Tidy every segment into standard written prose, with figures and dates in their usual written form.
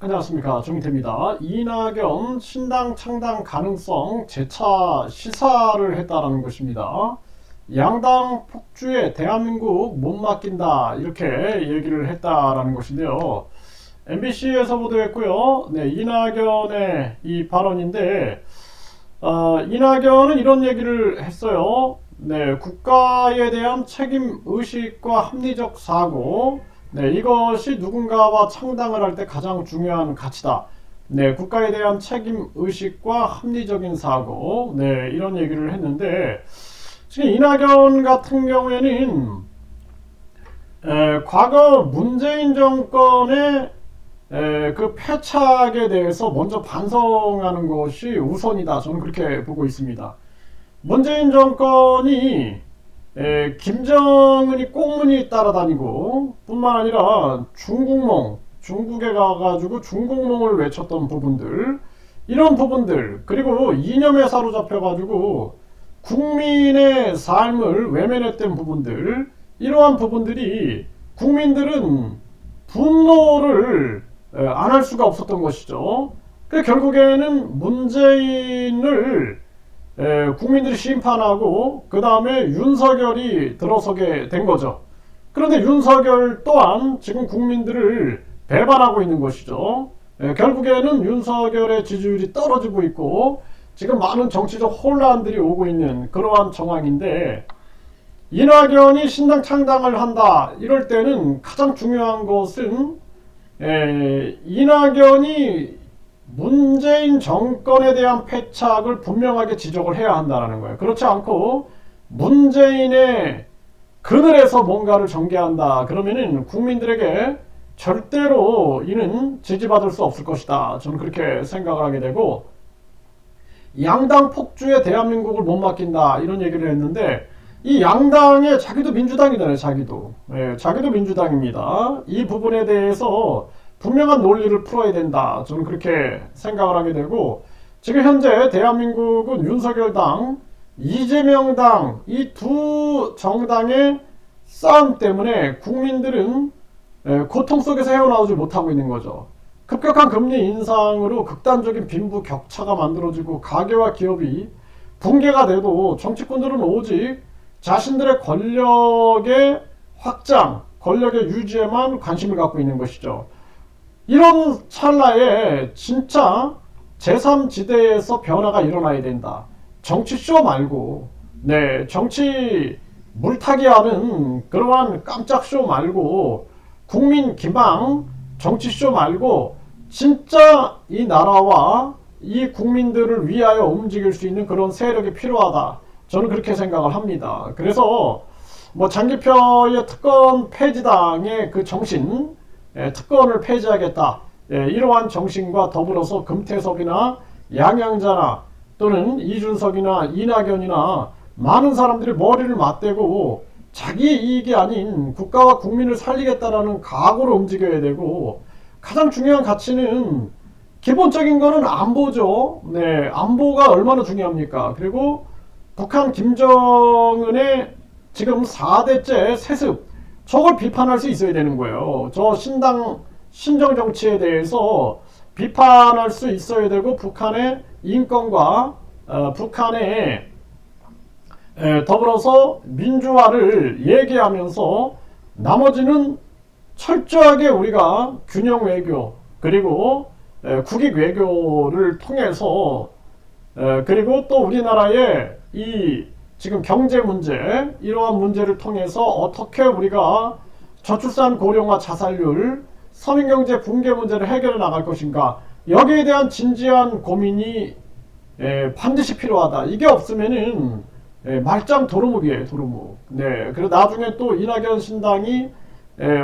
안녕하십니까, 정태입니다. 이낙연 신당 창당 가능성 재차 시사를 했다라는 것입니다. 양당 폭주에 대한민국 못 맡긴다, 이렇게 얘기를 했다라는 것인데요. MBC에서 보도했고요. 네, 이낙연의 이 발언인데, 이낙연은 이런 얘기를 했어요. 네, 국가에 대한 책임 의식과 합리적 사고, 네, 이것이 누군가와 창당을 할 때 가장 중요한 가치다. 네, 국가에 대한 책임 의식과 합리적인 사고, 네, 이런 얘기를 했는데, 지금 이낙연 같은 경우에는 과거 문재인 정권의 그 패착에 대해서 먼저 반성하는 것이 우선이다. 저는 그렇게 보고 있습니다. 문재인 정권이 김정은이 꽁무니 따라다니고 뿐만 아니라 중국몽, 중국에 가가지고 중국몽을 외쳤던 부분들, 이런 부분들, 그리고 이념에 사로잡혀가지고 국민의 삶을 외면했던 부분들, 이러한 부분들이 국민들은 분노를 안 할 수가 없었던 것이죠. 결국에는 문재인을 국민들이 심판하고 그 다음에 윤석열이 들어서게 된 거죠. 그런데 윤석열 또한 지금 국민들을 배반하고 있는 것이죠. 결국에는 윤석열의 지지율이 떨어지고 있고 지금 많은 정치적 혼란들이 오고 있는 그러한 정황인데, 이낙연이 신당 창당을 한다 이럴 때는 가장 중요한 것은 이낙연이 문재인 정권에 대한 패착을 분명하게 지적을 해야 한다는 거예요. 그렇지 않고 문재인의 그늘에서 뭔가를 전개한다 그러면은 국민들에게 절대로 이는 지지받을 수 없을 것이다. 저는 그렇게 생각을 하게 되고, 양당 폭주에 대한민국을 못 맡긴다 이런 얘기를 했는데, 이 양당에 자기도 민주당이잖아요. 자기도 민주당입니다. 이 부분에 대해서 분명한 논리를 풀어야 된다. 저는 그렇게 생각을 하게 되고, 지금 현재 대한민국은 윤석열당, 이재명당 이 두 정당의 싸움 때문에 국민들은 고통 속에서 헤어나오지 못하고 있는 거죠. 급격한 금리 인상으로 극단적인 빈부 격차가 만들어지고 가계와 기업이 붕괴가 돼도 정치권들은 오직 자신들의 권력의 확장, 권력의 유지에만 관심을 갖고 있는 것이죠. 이런 찰나에 진짜 제3지대에서 변화가 일어나야 된다. 정치쇼 말고, 네, 정치 물타기 하는 그러한 깜짝쇼 말고, 국민 기망 정치쇼 말고, 진짜 이 나라와 이 국민들을 위하여 움직일 수 있는 그런 세력이 필요하다. 저는 그렇게 생각을 합니다. 그래서 뭐 장기표의 특권 폐지당의 그 정신, 특권을 폐지하겠다, 이러한 정신과 더불어서 금태섭이나 양양자나 또는 이준석이나 이낙연이나 많은 사람들이 머리를 맞대고 자기 이익이 아닌 국가와 국민을 살리겠다라는 각오로 움직여야 되고, 가장 중요한 가치는 기본적인 거는 안보죠. 네, 안보가 얼마나 중요합니까? 그리고 북한 김정은의 지금 4대째 세습, 저걸 비판할 수 있어야 되는 거예요. 저 신정 정치에 대해서 비판할 수 있어야 되고, 북한의 인권과 북한의 더불어서 민주화를 얘기하면서 나머지는 철저하게 우리가 균형 외교, 그리고 국익 외교를 통해서, 그리고 또 우리나라의 이 지금 경제 문제, 이러한 문제를 통해서 어떻게 우리가 저출산 고령화 자살률, 서민경제 붕괴 문제를 해결해 나갈 것인가, 여기에 대한 진지한 고민이 반드시 필요하다. 이게 없으면은 말짱 도루묵이에요, 도루묵. 네, 그리고 나중에 또 이낙연 신당이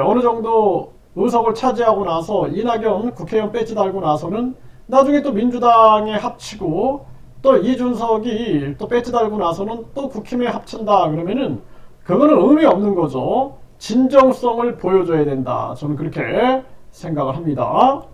어느 정도 의석을 차지하고 나서, 이낙연 국회의원 배지 달고 나서는 나중에 또 민주당에 합치고, 또 이준석이 또 배지 달고 나서는 또 국힘에 합친다 그러면은 그거는 의미 없는 거죠. 진정성을 보여줘야 된다. 저는 그렇게 생각을 합니다.